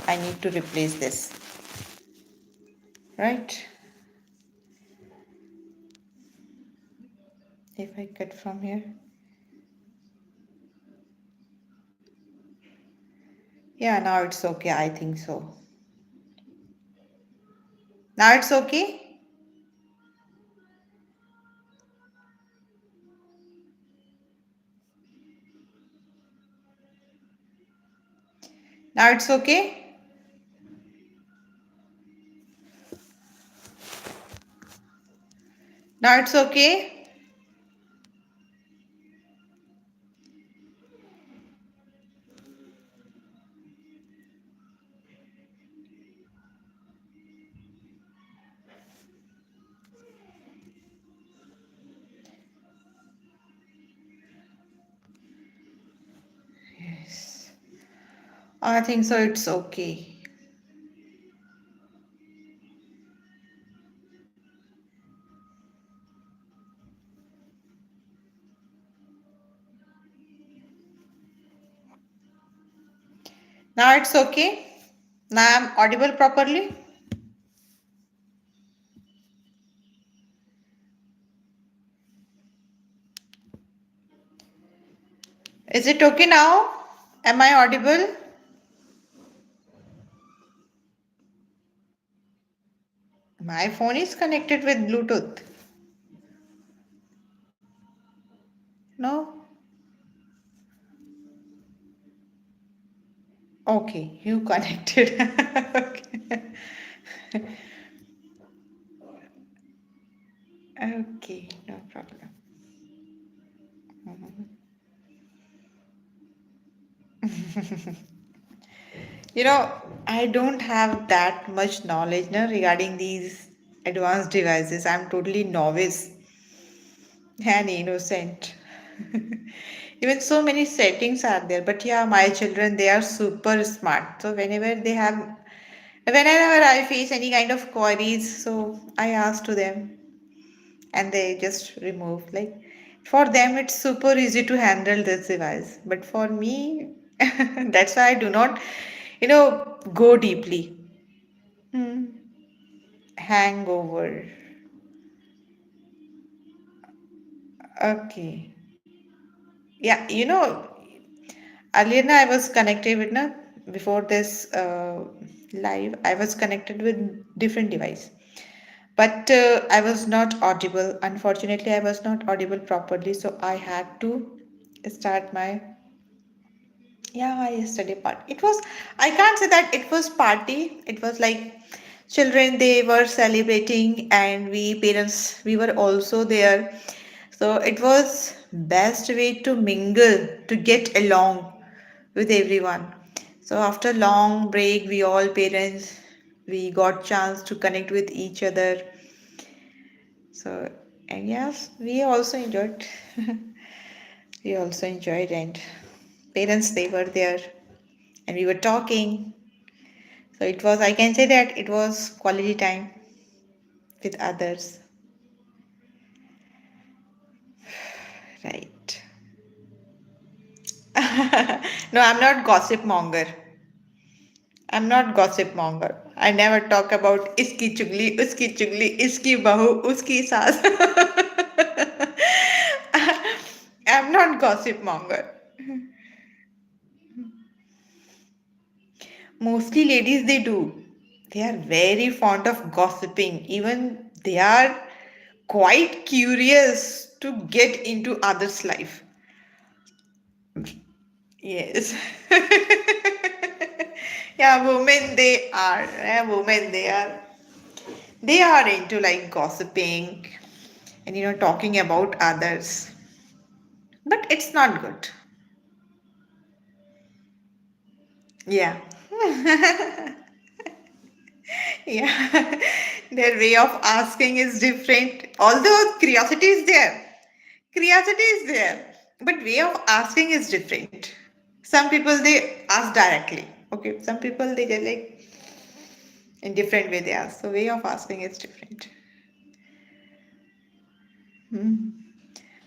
I need to replace this, right? If I cut from here. Yeah, now it's okay. I think so. Now it's okay. Now it's okay. Now it's okay. Yes. I think so. It's okay. Now it's okay. Now I'm audible properly. Is it okay now? Am I audible? My phone is connected with Bluetooth. No? Okay, you connected. Okay. Okay, no problem. You know, I don't have that much knowledge now regarding these advanced devices. I'm totally novice and innocent. Even so many settings are there. But yeah, my children, they are super smart. So whenever I face any kind of queries, so I ask to them and they just remove. Like for them, it's super easy to handle this device. But for me, that's why I do not, go deeply. Hmm. Hangover. Okay. Yeah, earlier I was connected with before this live, I was connected with different device. But I was not audible. Unfortunately, I was not audible properly, so I had to start my yesterday part. It was, I can't say that it was party. It was like children, they were celebrating, and we parents, we were also there. So it was best way to mingle, to get along with everyone. So after long break, we all parents, we got chance to connect with each other. So, and yes, we also enjoyed. We also enjoyed, and parents, they were there, and we were talking. So it was, I can say that it was quality time with others. Right. No, I'm not gossip monger. I'm not gossip monger. I never talk about iski chugli, iski bahu, uski saas. I'm not gossip monger. Mostly ladies, they do. They are very fond of gossiping. Even they are quite curious to get into others' life. Yes. Yeah, women they are. Women they are. They are into like gossiping and talking about others. But it's not good. Yeah. Yeah. Their way of asking is different. Although curiosity is there. Curiosity is there. But way of asking is different. Some people they ask directly. Okay. Some people they just like in different way they ask. So way of asking is different. Hmm.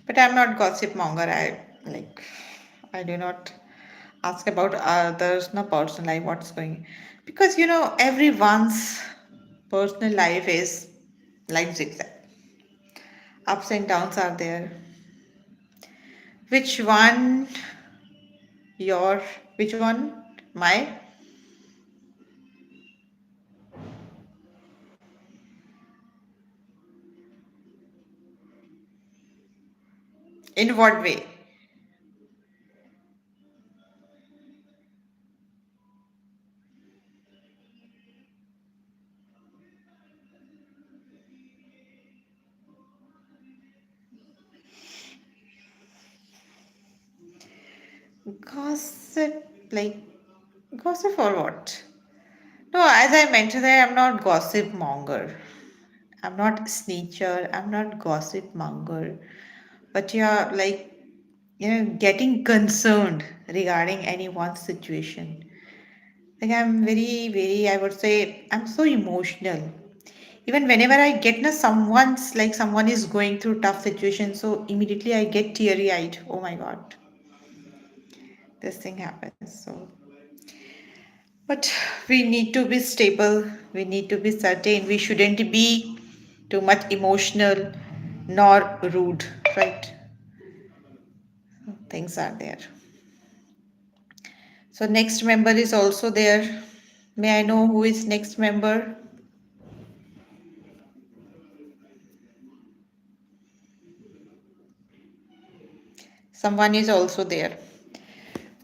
But I'm not gossip monger. I do not ask about others, no personal life, what's going. Because everyone's personal life is like zigzag. Ups and downs are there. Which one your, which one my, in what way? Gossip, like gossip or what? No, as I mentioned, I am not gossip monger. I'm not snitcher. I'm not gossip monger. But yeah, like getting concerned regarding anyone's situation. Like I'm very, very. I would say I'm so emotional. Even whenever I get someone's like someone is going through tough situation, so immediately I get teary eyed. Oh my god, this thing happens. So but we need to be stable, we need to be certain, we shouldn't be too much emotional nor rude, right? Things are there. So, next member is also there. May I know who is next member? Someone is also there.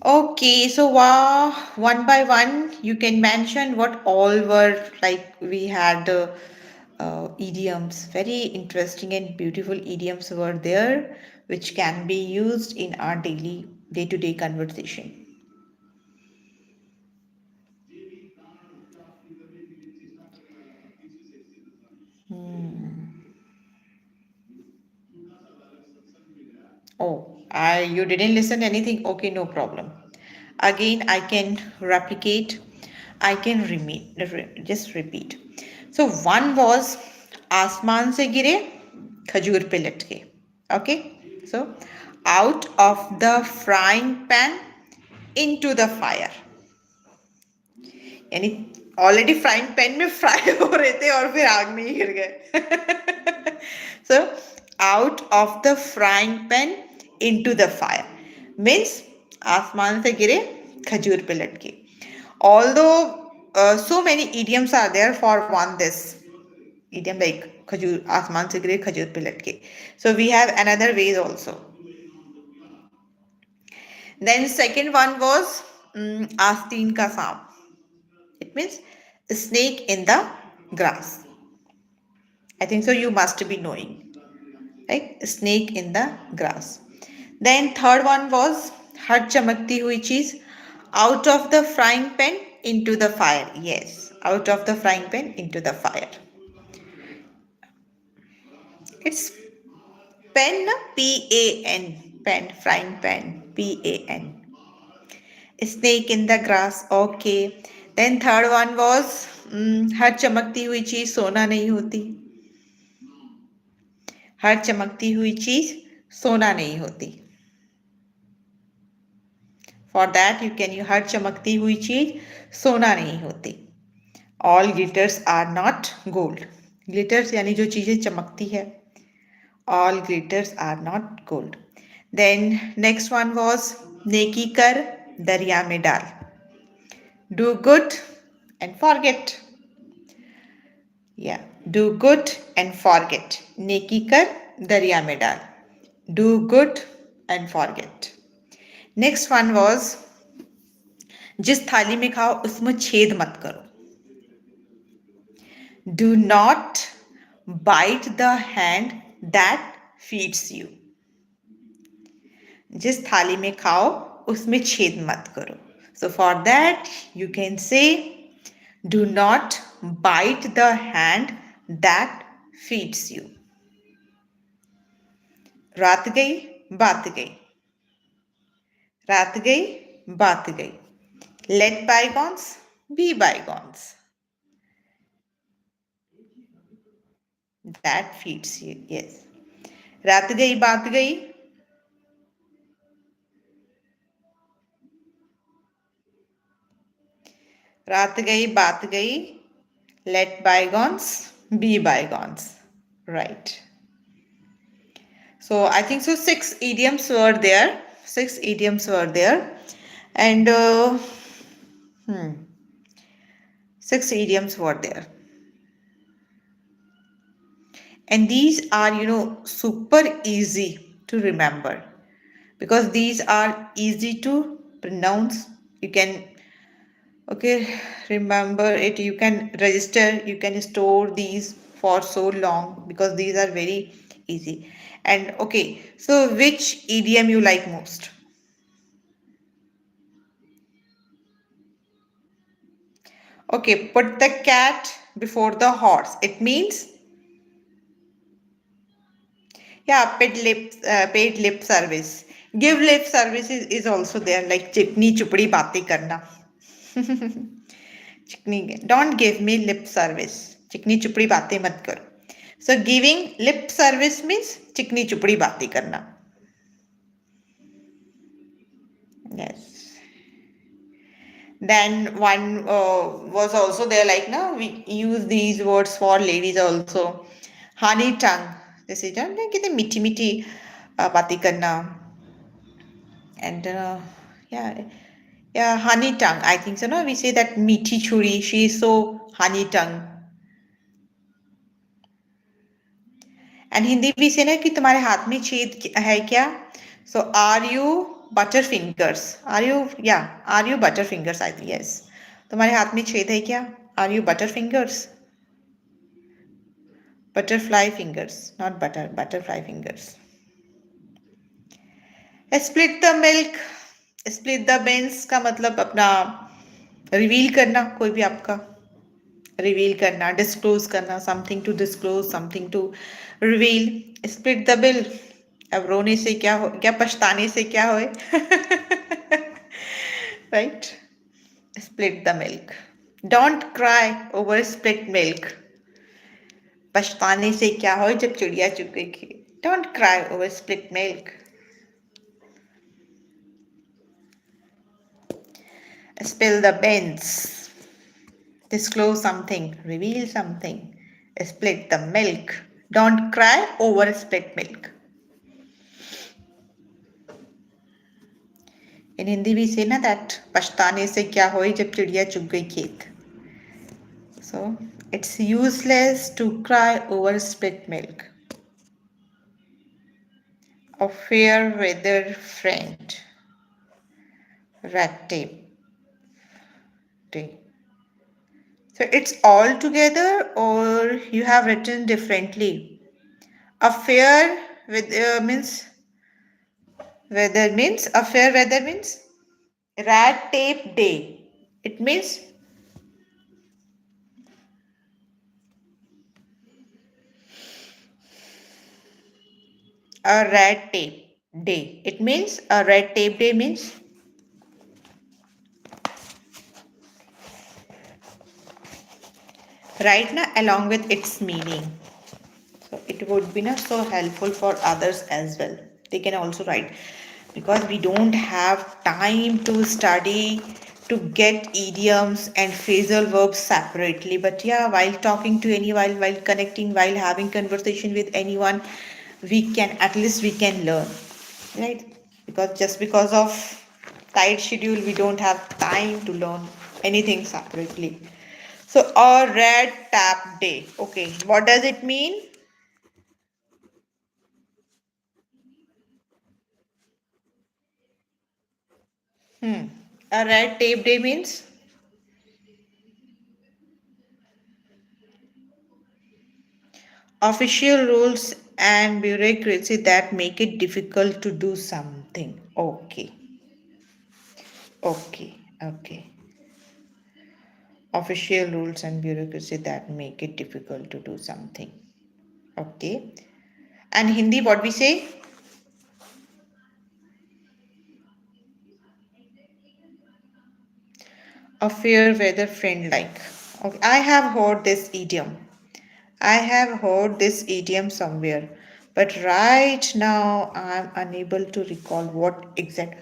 Okay, so wow, one by one, you can mention what all were like. We had idioms, very interesting and beautiful idioms were there, which can be used in our daily day-to-day conversation. Oh, I you didn't listen anything? Okay, no problem. Again, I can replicate. I can just repeat. So one was आसमान से गिरे खजूर पे लटके. Okay, so out of the frying pan into the fire. यानी already frying pan में fry हो रहे थे और फिर आग में ही गिर गए. So out of the frying pan into the fire means आसमान से गिरे खजूर पे लटके. Although so many idioms are there for one this idiom like खजूर आसमान से गिरे खजूर पे लटके. So we have another ways also. Then second one was आस्तीन का सांप. It means a snake in the grass. I think so. You must be knowing, right? A snake in the grass. Then third one was हर चमकती हुई चीज out of the frying pan into the fire. Yes, out of the frying pan into the fire. It's pen, Pan, pen, frying pan, Pan. A snake in the grass. Okay. Then third one was हर चमकती हुई चीज सोना नहीं होती. हर चमकती हुई चीज सोना नहीं होती. For that you can you हर चमकती हुई चीज सोना नहीं होती. All glitters are not gold. Glitters यानी जो चीजें चमकती है. All glitters are not gold. Then next one was नेकी कर दरिया में डाल. Do good and forget. या डू गुड एंड फॉरगेट. नेकी कर दरिया में डाल. Do good and forget. Next one was जिस थाली में खाओ उसमें छेद मत करो. Do not bite the hand that feeds you. जिस थाली में खाओ उसमें छेद मत करो. So for that you can say do not bite the hand that feeds you. रात गई बात गई. रात गई बात गई. Let bygones be bygones. That feeds you. Yes. रात गई बात गई. रात गई बात गई, let bygones be bygones. Right. So I think so. Six idioms were there. Six idioms were there, and six idioms were there. And these are, super easy to remember because these are easy to pronounce. You can, okay, remember it. You can register, you can store these for so long because these are very easy. And okay, so which idiom you like most? Okay, put the cat before the horse. It means, yeah, paid lip service. Give lip service is also there, like chitni chupdi baatein karna. Don't give me lip service. चिकनी चुपड़ी बातें मत करो. So giving lip service means चिकनी चुपड़ी बातें करना. Yes. Then one was also there, like no, we use these words for ladies also. Honey tongue. This is कितने मीठी मीठी बातें करना. And yeah, yeah, honey tongue. I think so. No, we say that मीठी छुरी. She is so honey tongue. And Hindi भी से ना कि तुम्हारे हाथ में छेद है क्या. So are you butter fingers. Are you butter fingers. I think yes. तुम्हारे हाथ में छेद है क्या. Are you butter fingers. Butterfly fingers, not butterfly fingers. Split the milk. Split the beans का मतलब अपना रिवील करना, कोई भी आपका रिवील करना, डिस्क्लोज करना, something to disclose, something to reveal. Split the bill. अब रोने से क्या हो, क्या पछताने से क्या होए. Right. Split the milk. Don't cry over split milk. पछताने से क्या हो जब चिड़िया चुग गई खेत. Don't cry over split milk. Spill the beans. Disclose something, reveal something. Split the milk. Don't cry over split milk. In Hindi we say na that पछताने से क्या होए जब चिड़िया चुग गई खेत. So it's useless to cry over split milk. A fair weather friend. Rat tape day. So it's all together or you have written differently. A fair weather means a fair weather means rat tape day. It means a rat tape day. It means a rat tape day means write na along with its meaning. So it would be not so helpful for others as well. They can also write because we don't have time to study to get idioms and phrasal verbs separately. But yeah, while talking to anyone, while connecting, while having conversation with anyone, we can at least we can learn, right? Because just because of tight schedule, we don't have time to learn anything separately. So a red tap day. Okay, what does it mean? A red tape day means official rules and bureaucracy that make it difficult to do something. Okay, okay. Official rules and bureaucracy that make it difficult to do something. Okay. And Hindi, what we say? A fair weather friend like. Okay, I have heard this idiom. I have heard this idiom somewhere, but right now I'm unable to recall what exact.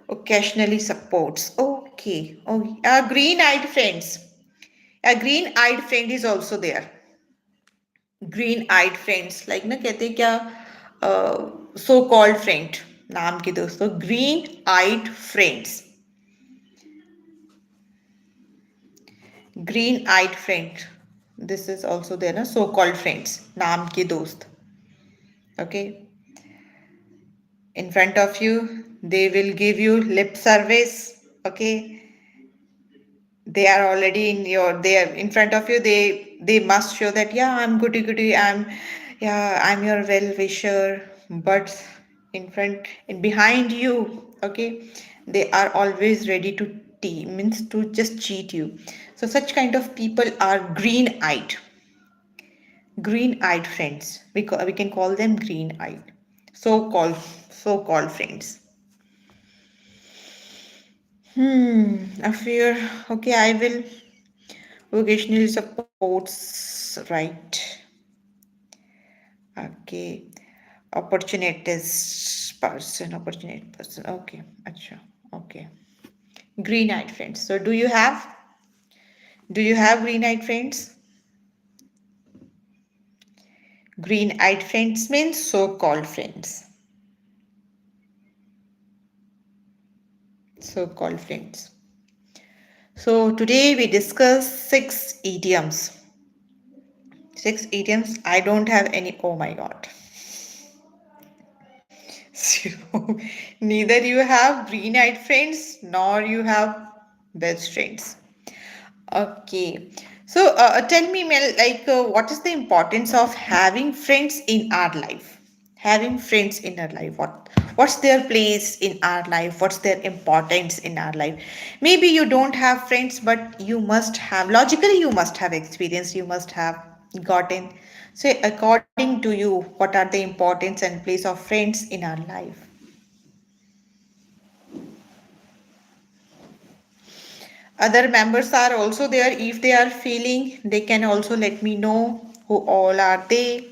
Occasionally supports. Okay. Oh, green-eyed friends. A green-eyed friend is also there. Green-eyed friends. Like ना कहते हैं क्या so called friend नाम के दोस्तों green-eyed friends. Green-eyed friend. This is also there ना so called friends नाम के दोस्त. Okay. In front of you, they will give you lip service. Okay, they are already in your they are in front of you, they must show that yeah, I'm goody goody, I'm your well wisher, but in front and behind you, okay, they are always ready to means to just cheat you. So such kind of people are green eyed friends. We can call them green eyed, so called friends. A fear. Okay, I will vocational supports, right? Okay. Opportunate person. Okay. Acha. Okay. Green-eyed friends. So do you have green-eyed friends? Green-eyed friends means so-called friends. So-called friends. So today we discuss six idioms. Six idioms. I don't have any. Oh my God. So neither you have green-eyed friends nor you have best friends. Okay. So tell me, Mel, like what is the importance of having friends in our life? Having friends in our life. What's their place in our life? What's their importance in our life? Maybe you don't have friends, but you must have logically you must have experience, you must have gotten. So according to you, what are the importance and place of friends in our life? Other members are also there. If they are feeling, they can also let me know who all are they.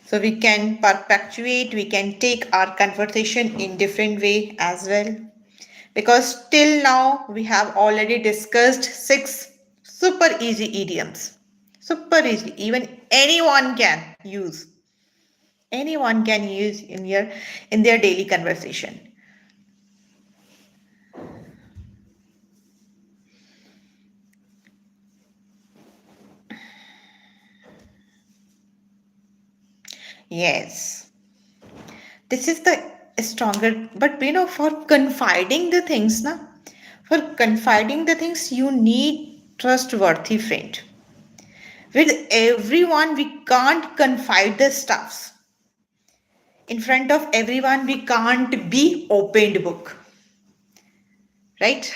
So we can perpetuate, we can take our conversation in different way as well. Because till now we have already discussed six super easy idioms. Super easy. Even anyone can use. Anyone can use in their daily conversation. Yes. This is the stronger, but for confiding the things, for confiding the things, you need trustworthy friend. With everyone, we can't confide the stuffs. In front of everyone, we can't be opened book, right?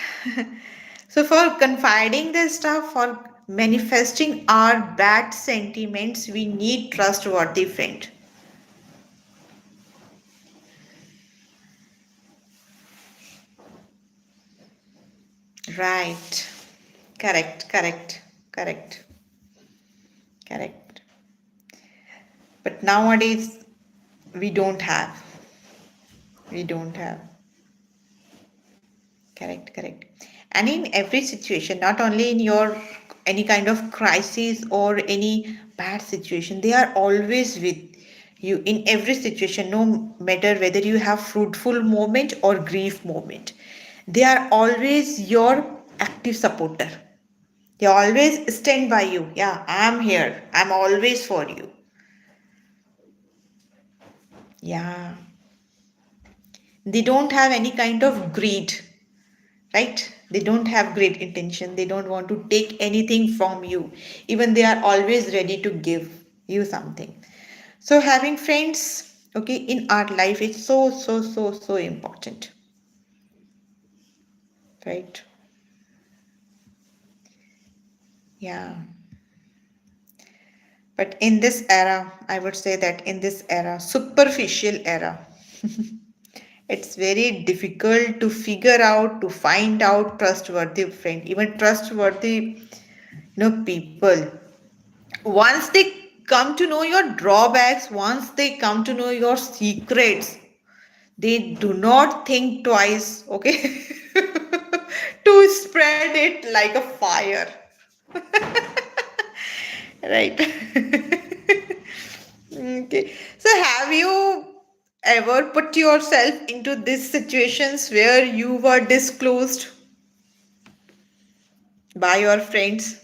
So for confiding the stuff, for manifesting our bad sentiments, we need trustworthy friend. Right. Correct, correct, correct, correct. But nowadays, we don't have. We don't have. Correct, correct. And in every situation, not only in your any kind of crisis or any bad situation, they are always with you in every situation, no matter whether you have fruitful moment or grief moment. They are always your active supporter. They always stand by you. Yeah, I'm here. I'm always for you. Yeah. They don't have any kind of greed, right? They don't have great intention. They don't want to take anything from you. Even they are always ready to give you something. So having friends, okay, in our life is so, so, so, so important, right? Yeah. But in this era, I would say that in this era, superficial era, it's very difficult to figure out, to find out trustworthy friend, even trustworthy, people. Once they come to know your drawbacks, once they come to know your secrets, They do not think twice, okay, to spread it like a fire. Right. Okay. So have you ever put yourself into these situations where you were disclosed by your friends?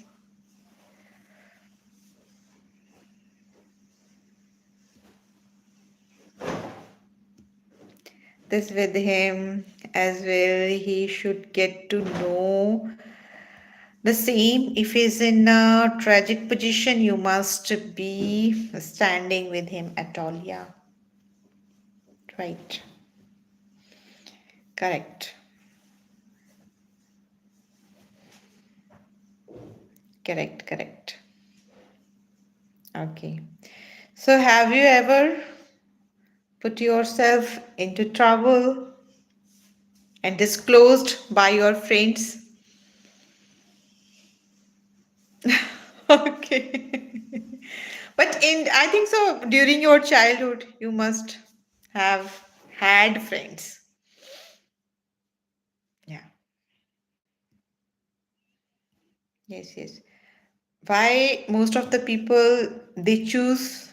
This with him as well. He should get to know the same. If he's in a tragic position, you must be standing with him at all. Yeah, right. Correct. Correct. Correct. Okay. So, have you ever put yourself into trouble and disclosed by your friends? Okay. But I think so, during your childhood, you must have had friends. Yeah. Yes, yes. Why most of the people they choose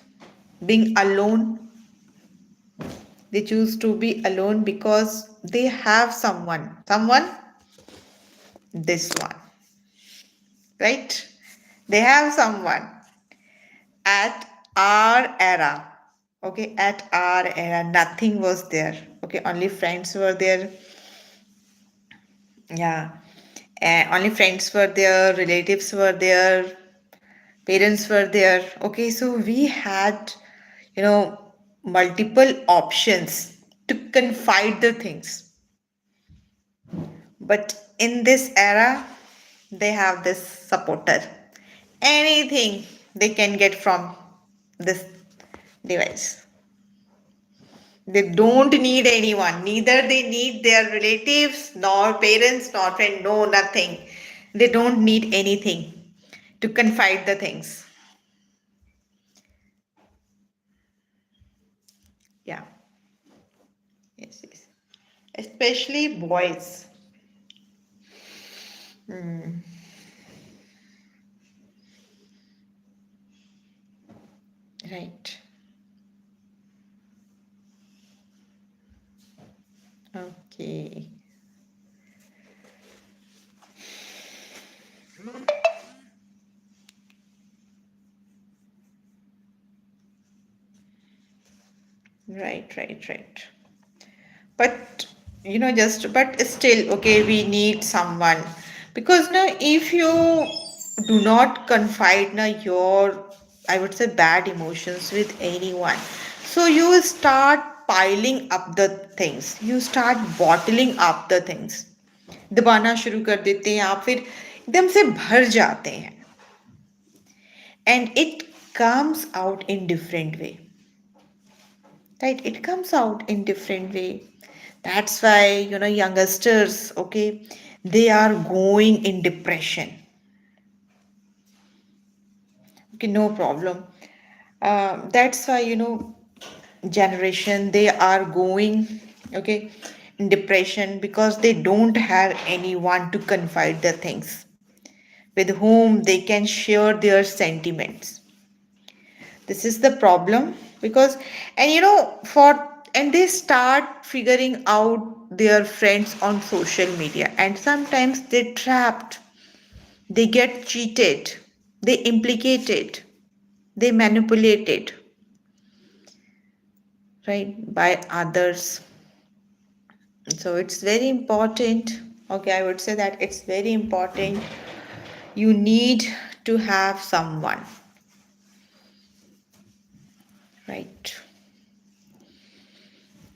being alone? They choose to be alone because they have someone. Someone? This one. Right? They have someone at our era. Okay, at our era, nothing was there. Okay, only friends were there. Yeah, only friends were there, relatives were there, parents were there. Okay, so we had, you know, multiple options to confide the things. But in this era, they have this supporter. Anything they can get from this device. They don't need anyone. Neither they need their relatives, nor parents, nor friend. No, nothing. They don't need anything to confide the things. Yeah. Yes, yes. Especially boys. Hmm. Right. Okay. Right, right, right. But just but still, okay, we need someone because now if you do not confide now your, I would say, bad emotions with anyone, so you will start piling up the things, you start bottling up the things, दबाना शुरू कर देते हैं आप, फिर एकदम से भर जाते हैं, and it comes out in different way, right? It comes out in different way. That's why youngsters, okay, they are going in depression. Okay, no problem. That's why generation, they are going, okay, in depression because they don't have anyone to confide the things, with whom they can share their sentiments. This is the problem because, and for, and they start figuring out their friends on social media, and sometimes they trapped, they get cheated, they implicated, they manipulated, right, by others. So it's very important. Okay, I would say that it's very important. You need to have someone, right?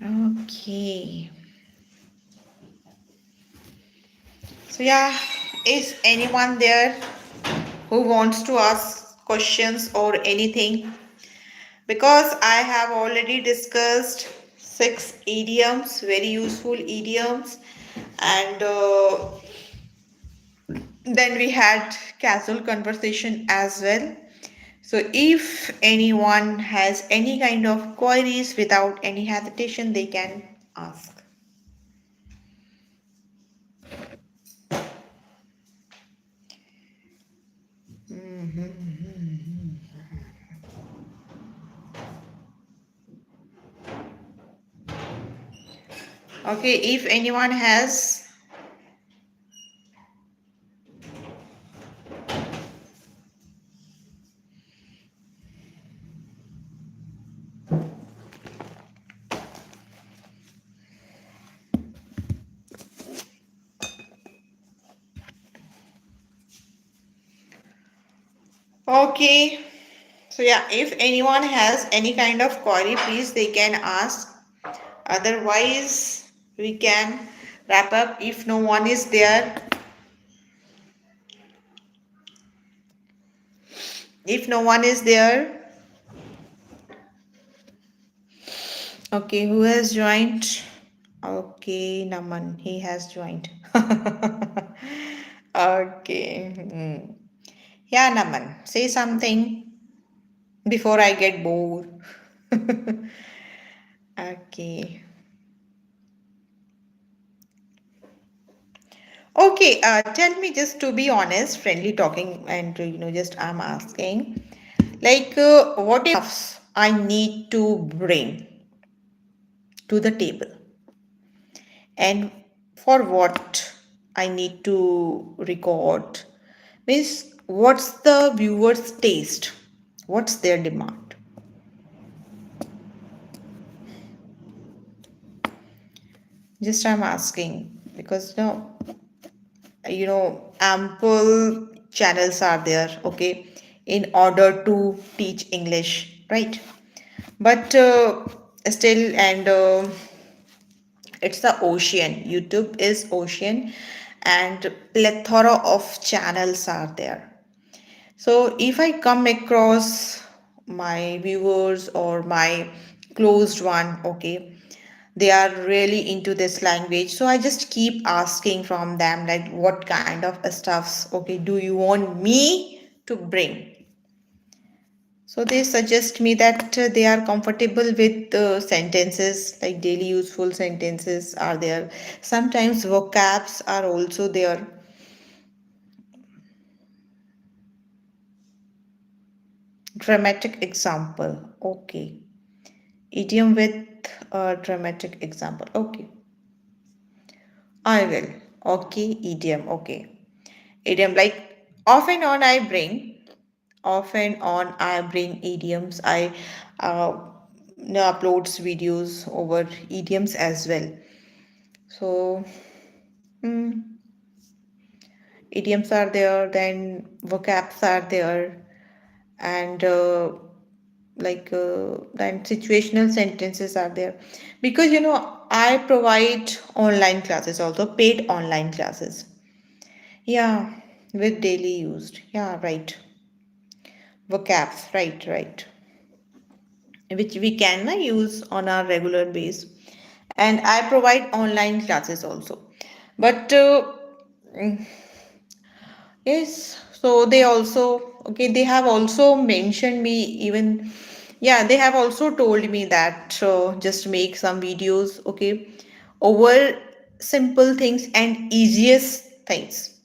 Okay. So yeah, is anyone there who wants to ask questions or anything? Because I have already discussed 6 idioms, very useful idioms, and then we had casual conversation as well. So if anyone has any kind of queries, without any hesitation, they can ask. Okay, if anyone has. Okay, so yeah, if anyone has any kind of query, please they can ask. Otherwise, we can wrap up if no one is there. If no one is there, okay, who has joined? Okay, Naman, he has joined. Okay. Yeah, Naman, say something before I get bored. Okay. Okay, tell me just to be honest, friendly talking, and just I'm asking, like, what else I need to bring to the table, and for what I need to record, means what's the viewer's taste, what's their demand. Just I'm asking because ample channels are there, okay, in order to teach English, right? But still, and it's the ocean. YouTube is ocean, and plethora of channels are there. So if I come across my viewers or my closed one, okay, they are really into this language. So I just keep asking from them, like, what kind of stuffs, okay, do you want me to bring? So they suggest me that they are comfortable with sentences, like daily useful sentences are there. Sometimes vocabs are also there. Dramatic example. Okay. Idiom with a dramatic example. Okay. I will. Okay. Idiom. Okay. Idiom, like off and on I bring. Off and on I bring idioms. I uh, uploads videos over idioms as well. So idioms are there, then vocabs are there, and then situational sentences are there. Because I provide online classes, also paid online classes. Yeah, with daily used. Yeah, right. Vocabs, right, right. Which we can use on our regular base. And I provide online classes also. But yes, so they also, okay, they have also mentioned me even, yeah, they have also told me that just make some videos, okay, over simple things and easiest things,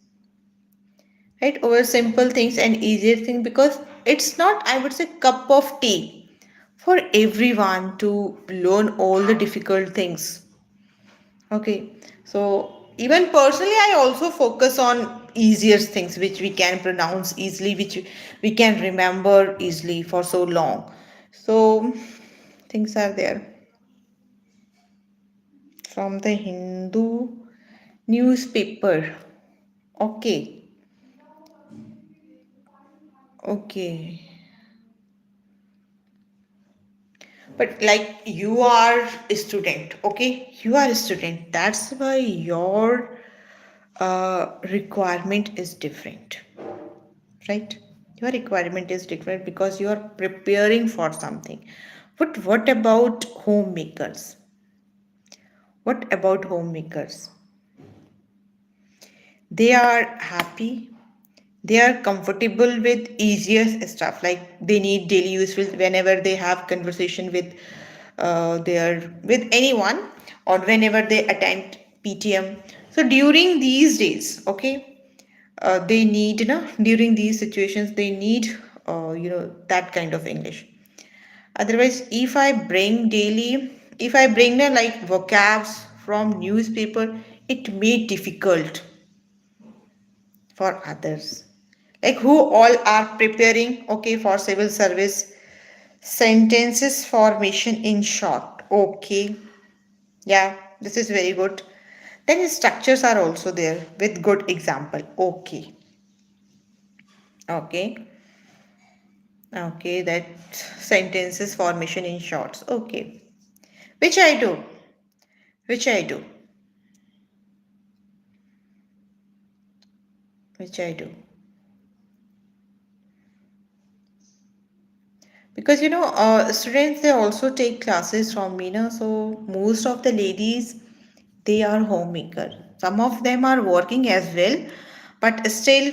right? Over simple things and easier things, because it's not, I would say, cup of tea for everyone to learn all the difficult things. Okay, so even personally, I also focus on easier things which we can pronounce easily, which we can remember easily for so long. So things are there from the Hindu newspaper. Okay, okay. But like you are a student, okay? You are a student. That's why your requirement is different, right? Your requirement is different because you are preparing for something. But what about homemakers? What about homemakers? They are happy, they are comfortable with easier stuff, like they need daily use whenever they have conversation with their with anyone, or whenever they attend PTM. So during these days, okay, they need, during these situations, they need, that kind of English. Otherwise, if I bring the like vocabs from newspaper, it may difficult for others. Like who all are preparing, okay, for civil service. Sentences formation in short. Okay. Yeah, this is very good. Then structures are also there with good example. Okay. Okay. Okay, that sentences formation in shorts. Okay. Which I do. Which I do. Which I do. Because students they also take classes from me, na? So most of the ladies they are homemaker. Some of them are working as well, but still,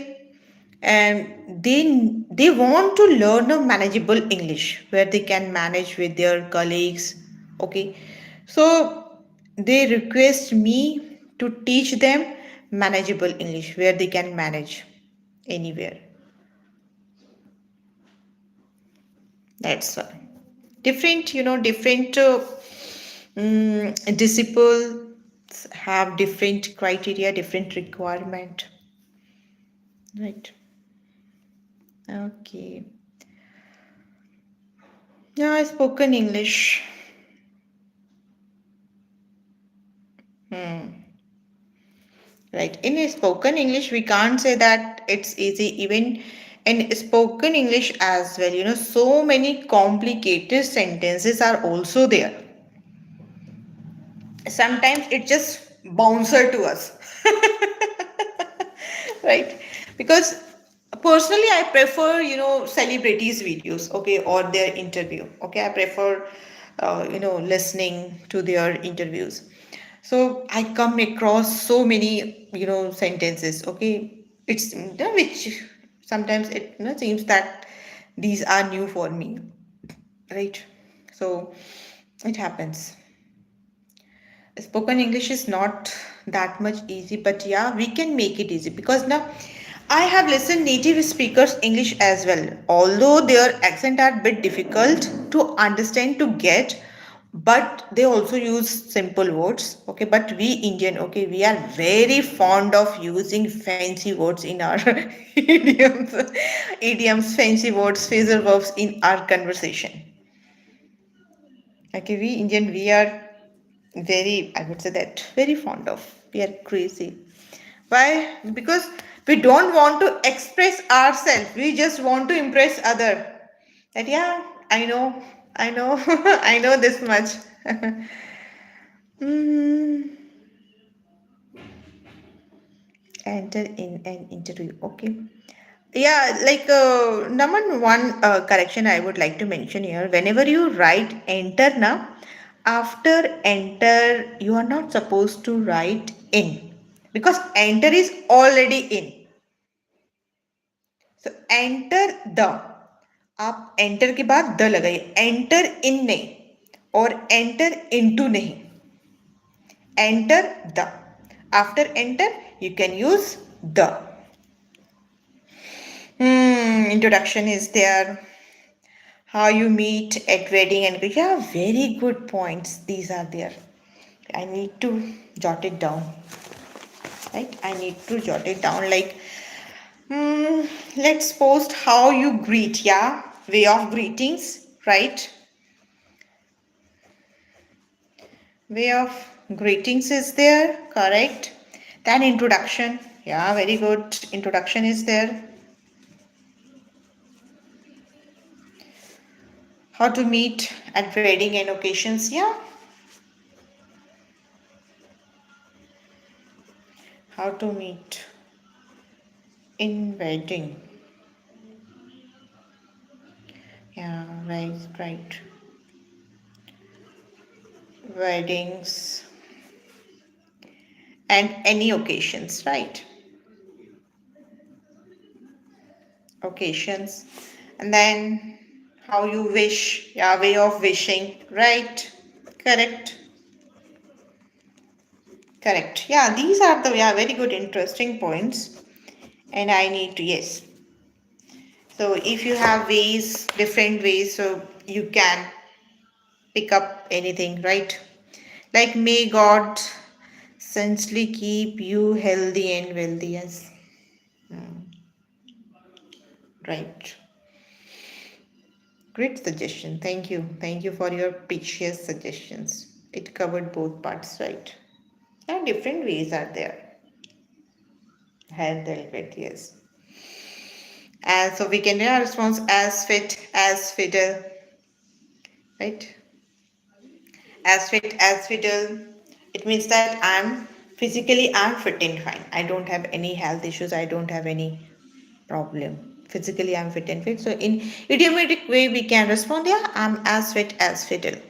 and they want to learn a manageable English where they can manage with their colleagues. Okay, so they request me to teach them manageable English where they can manage anywhere. That's why. Different, different disciples have different criteria, different requirement. Right. Okay. Yeah, spoken English. Hmm. Right. In a spoken English, we can't say that it's easy. Even in spoken English as well, so many complicated sentences are also there. Sometimes it just bouncer to us. Right, because personally I prefer celebrities videos, okay, or their interview, okay, I prefer listening to their interviews. So I come across so many sentences, okay, it's which sometimes it seems that these are new for me, right? So it happens. Spoken English is not that much easy, but yeah, we can make it easy because now I have listened native speakers English as well. Although their accent are bit difficult to understand to get, but they also use simple words. Okay, but we Indian, okay, we are very fond of using fancy words in our idioms, fancy words, phrasal verbs in our conversation. Okay, we Indian, we are very, I would say that, very fond of. We are crazy. Why? Because we don't want to express ourselves. We just want to impress other. That yeah, I know, I know this much. Mm, enter in an interview. Okay. Yeah, like number one correction I would like to mention here. Whenever you write enter now, after enter you are not supposed to write in because enter is already in. So enter the, आप enter के बाद the लगाइए, enter in नहीं और enter into नहीं, enter the. After enter you can use the. Introduction is there. How you meet at wedding and yeah, very good points. These are there. I need to jot it down. Right? I need to jot it down. Like, let's post how you greet. Yeah, way of greetings. Right? Way of greetings is there. Correct. Then introduction. Yeah, very good. Introduction is there. How to meet at wedding and occasions. Yeah. How to meet in wedding. Yeah, right, right. Weddings and any occasions, right? Occasions. And then how you wish, yeah, way of wishing, right? Correct. Correct. Yeah, these are the yeah very good interesting points. And I need to yes. So if you have ways, different ways, so you can pick up anything, right? Like may God essentially keep you healthy and wealthy. Yes, right. Great suggestion. Thank you. Thank you for your precious suggestions. It covered both parts, right? And different ways are there. Health, health, yes. And so we can yeah, response as fit, as fiddle, right? As fit, as fiddle. It means that I'm fit and fine. I don't have any health issues. I don't have any problem. Physically, I'm fit and fit. So in idiomatic way, we can respond, yeah, I'm as fit as fiddle.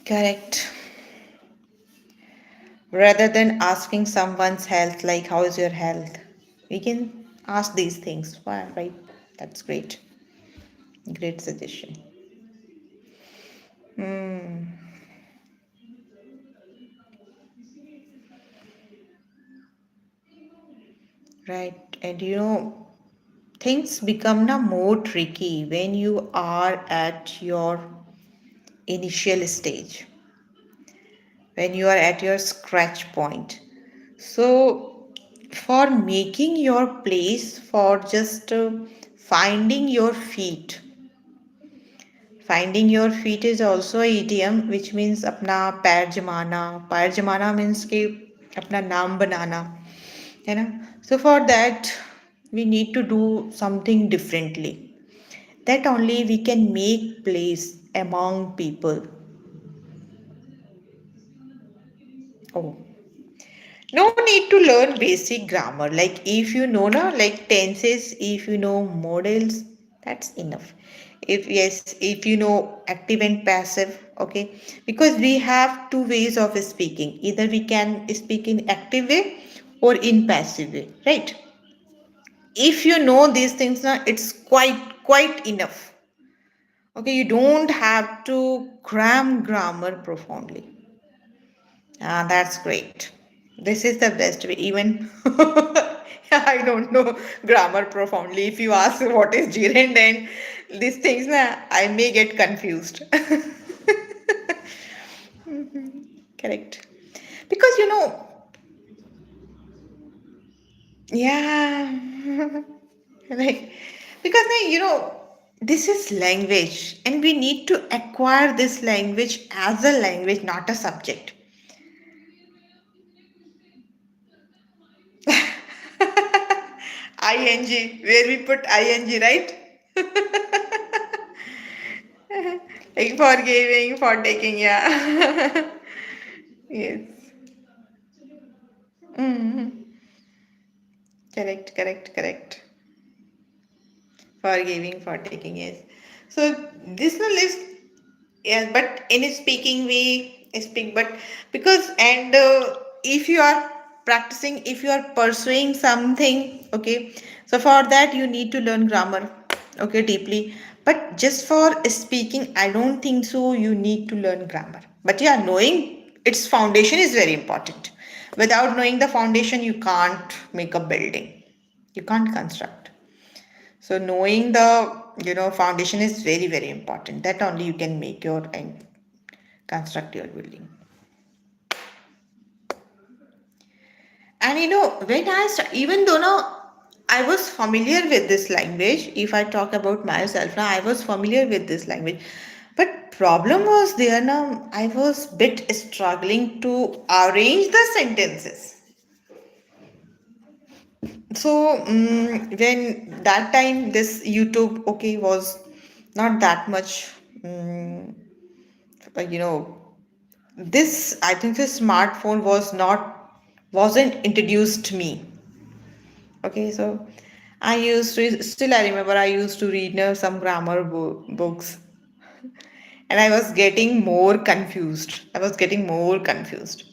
Correct. Rather than asking someone's health, like, how is your health? We can ask these things. Wow, right? That's great. Great suggestion. Hmm. Right. And things become now more tricky when you are at your initial stage, when you are at your scratch point. So, for making your place, for just finding your feet, finding your feet is also a idiom which means अपना पैर जमाना means कि अपना नाम बनाना है ना. So for that we need to do something differently, that only we can make place among people. Oh, no need to learn basic grammar. Like if you know now, like tenses, if you know models, that's enough. If yes, if you know active and passive, okay. Because we have two ways of speaking. Either we can speak in active way or in passive way, right? If you know these things now, it's quite enough. Okay, you don't have to cram grammar profoundly. Ah, that's great. This is the best way. Even I don't know grammar profoundly. If you ask what is gerund and these things, na, I may get confused. Correct. Because yeah, like because this is language, and we need to acquire this language as a language, not a subject. ing, where we put ing, right? Like for giving, for taking, yeah. Yes. Hmm. Correct, correct, correct. For giving, for taking, yes. So this one is, yeah, but in a speaking we speak, but because and if you are practicing, if you are pursuing something, okay, so for that you need to learn grammar, okay, deeply. But just for speaking, I don't think so. You need to learn grammar. But yeah, knowing its foundation is very important. Without knowing the foundation, you can't make a building. You can't construct. So knowing the foundation is very very important. That only you can make your and construct your building. And when even though now I was familiar with this language, if I talk about myself now, I was familiar with this language. But problem was there now, I was bit struggling to arrange the sentences. So when that time this YouTube okay was not that much you know this I think the smartphone wasn't introduced to me. Okay, so I used to still I remember I used to read some grammar books, and I was getting more confused. I was getting more confused.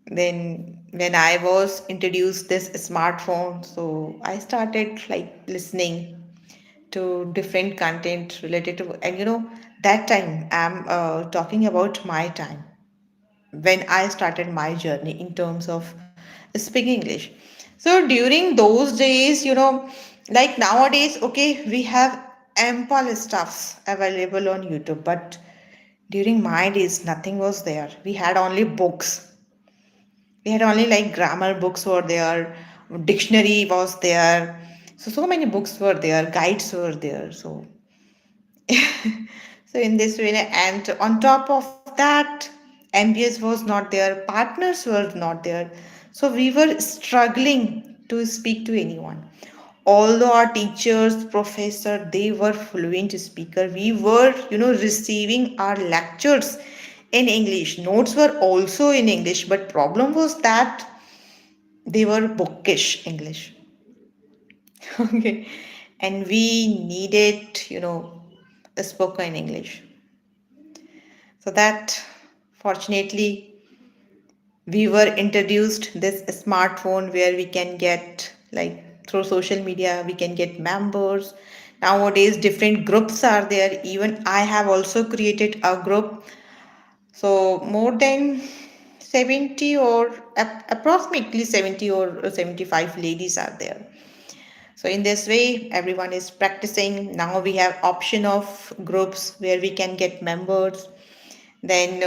Then when I was introduced this smartphone, so I started like listening to different content related to, and that time I'm talking about my time. when I started my journey in terms of speaking English. So during those days, like nowadays, okay, we have ample stuffs available on YouTube, but during my days, nothing was there. We had only books. We had only like grammar books were there, dictionary was there. So many books were there, guides were there. So in this way, and on top of that, MBS was not there, partners were not there. So we were struggling to speak to anyone. Although our teachers, professor, they were fluent speaker, we were, receiving our lectures in English. Notes were also in English, but problem was that they were bookish English. Okay, and we needed, a spoken English. So that fortunately we were introduced this smartphone where we can get like through social media we can get members. Nowadays different groups are there. Even I have also created a group. So more than 70 or approximately 70 or 75 ladies are there. So in this way, everyone is practicing. Now we have option of groups where we can get members. Then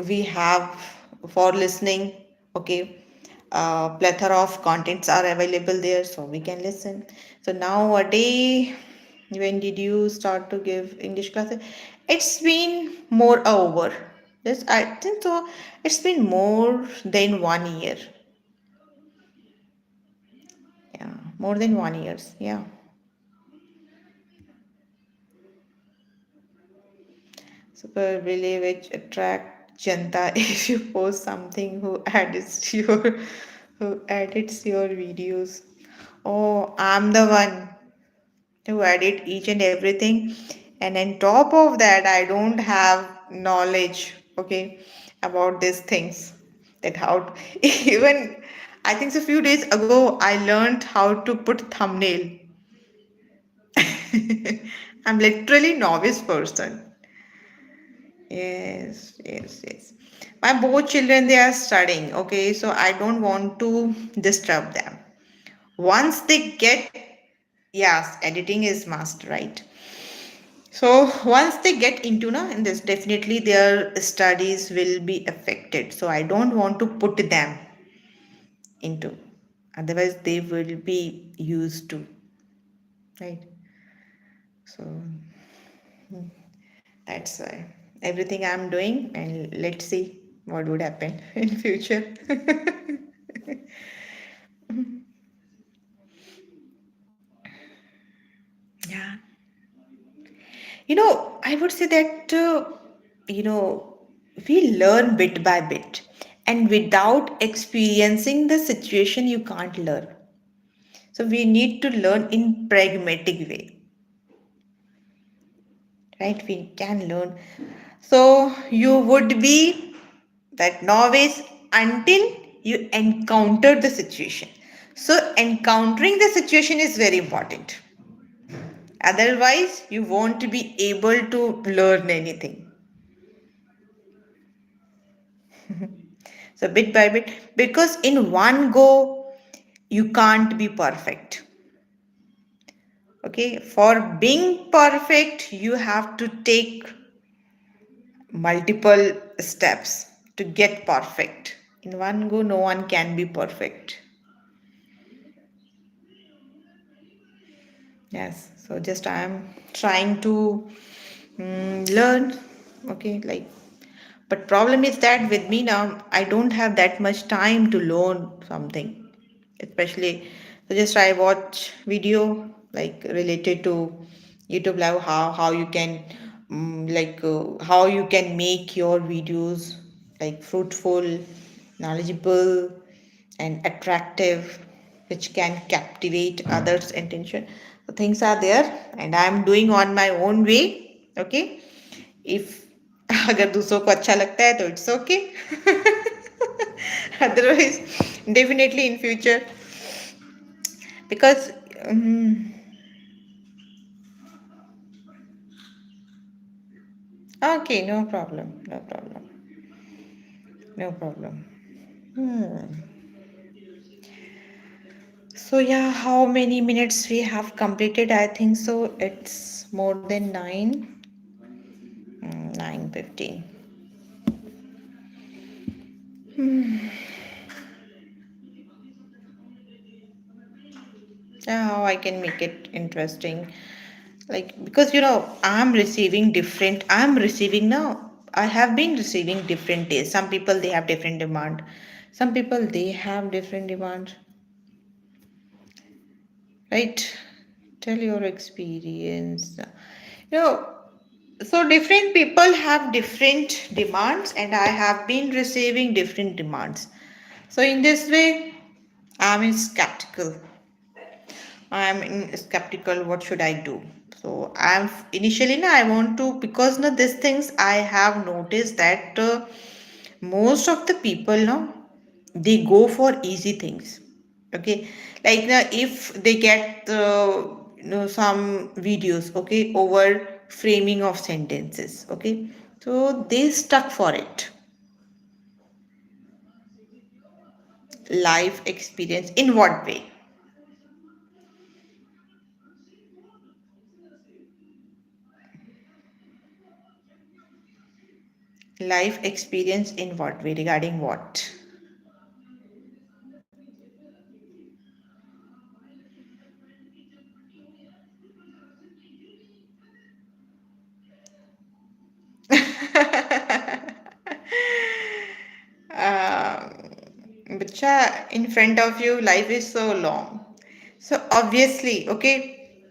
we have for listening, okay, plethora of contents are available there, so we can listen. So nowadays, when did you start to give English classes? It's been more over. Yes, I think so. It's been more than 1 year. Yeah, more than 1 years. Yeah. Super really which attract Janta if you post something who edits your videos. Oh, I'm the one who edit each and everything. And on top of that, I don't have knowledge, okay, about these things. That how even I think a few days ago I learned how to put thumbnail. I'm literally novice person. Yes, yes, yes. My both children they are studying, okay, so I don't want to disturb them. Once they get, yes, editing is must, right? So once they get into in this, definitely their studies will be affected. So I don't want to put them into. Otherwise they will be used to, right? So that's why everything I'm doing, and let's see what would happen in future. Yeah. I would say that, you know, we learn bit by bit. And without experiencing the situation, you can't learn. So we need to learn in pragmatic way, right? We can learn. So you would be that novice until you encounter the situation. So encountering the situation is very important. Otherwise, you won't be able to learn anything. So bit by bit, because in one go, you can't be perfect. Okay, for being perfect, you have to take multiple steps to get perfect. In one go, no one can be perfect. Yes, so just I am trying to learn. Okay, like, but problem is that with me now, I don't have that much time to learn something, especially. So just I watch video like related to YouTube Live, how you can how you can make your videos like fruitful, knowledgeable, and attractive, which can captivate others' attention. So things are there, and I am doing on my own way. Okay, if अगर दूसरों को अच्छा लगता है तो it's okay. Otherwise definitely in future, because okay, no problem, no problem. No problem. So yeah, how many minutes we have completed? I think so. It's more than 9:15. Yeah, how I can make it interesting? Like because I'm receiving now. I have been receiving different days. Some people they have different demand. Some people they have different demand. Right? Tell your experience. You know, so different people have different demands, and I have been receiving different demands. So in this way, I'm skeptical. Skeptical. What should I do? So I'm initially now I want to because now these things I have noticed that most of the people now they go for easy things. Okay, like now if they get some videos, okay, over framing of sentences, okay, so they stuck for it. Life experience in what way? Life experience in what way regarding what? Bacha, in front of you, life is so long. So obviously, okay,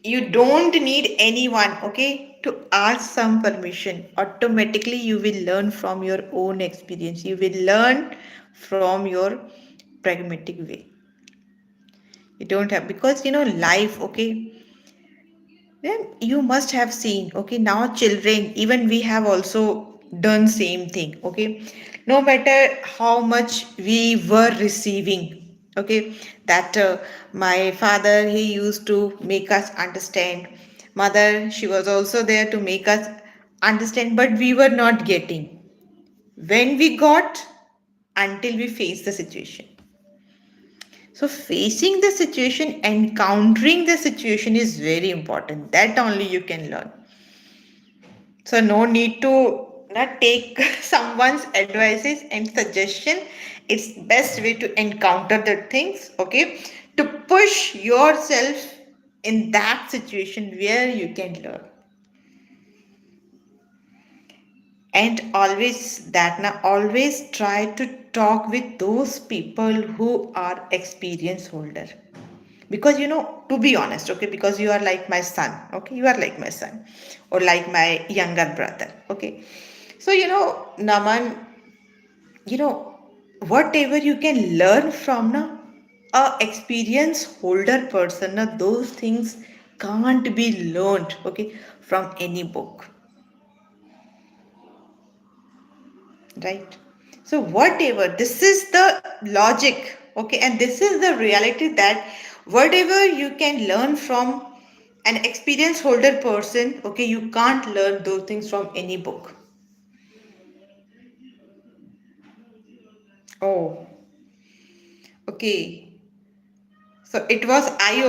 you don't need anyone, okay, to ask some permission. Automatically, you will learn from your own experience. You will learn from your pragmatic way. You don't have because life, okay, then you must have seen, okay, now children, even we have also done same thing, okay. No matter how much we were receiving, okay, that my father, he used to make us understand. Mother, she was also there to make us understand, but we were not getting. When we got, until we face the situation. So facing the situation, encountering the situation is very important. That only you can learn. So no need to not take someone's advices and suggestion. It's best way to encounter the things, okay? To push yourself in that situation where you can learn. And always that now always try to talk with those people who are experience holder. Because to be honest, okay, because you are like my son, okay, you are like my son or like my younger brother, okay. So Naman, you know whatever you can learn from now a experience holder person now, those things can't be learned, okay, from any book, right? So whatever, this is the logic, okay, and this is the reality that whatever you can learn from an experience holder person, okay, you can't learn those things from any book. Oh, okay. So it was eye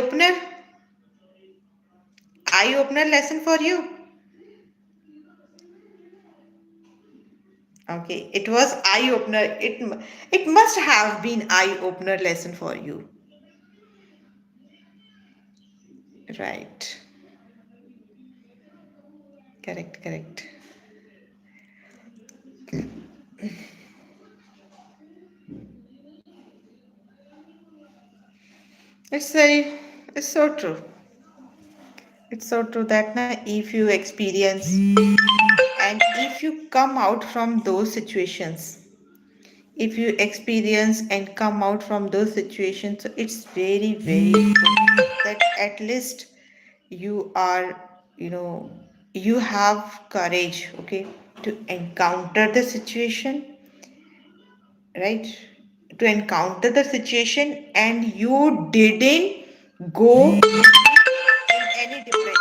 opener lesson for you. Okay, it was eye opener. It must have been eye opener lesson for you. Right. Correct, correct. It's very, it's so true. It's so true that na, if you experience and if you come out from those situations, if you experience and come out from those situations, so it's very, very true that at least you are, you know, you have courage, okay, to encounter the situation, right? To encounter the situation and you didn't go in any depression.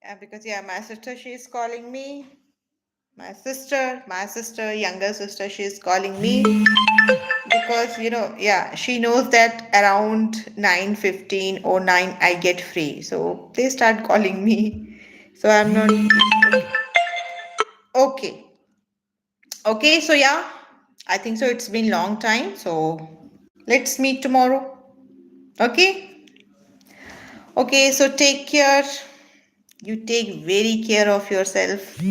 Yeah, because yeah, my sister, she's calling me. My sister, younger sister, she's calling me because yeah, she knows that around 9:15 or 9 I get free. So they start calling me. So I'm not okay. Okay, so yeah, I think so. It's been long time. So let's meet tomorrow. Okay? Okay, so take care. You take very care of yourself.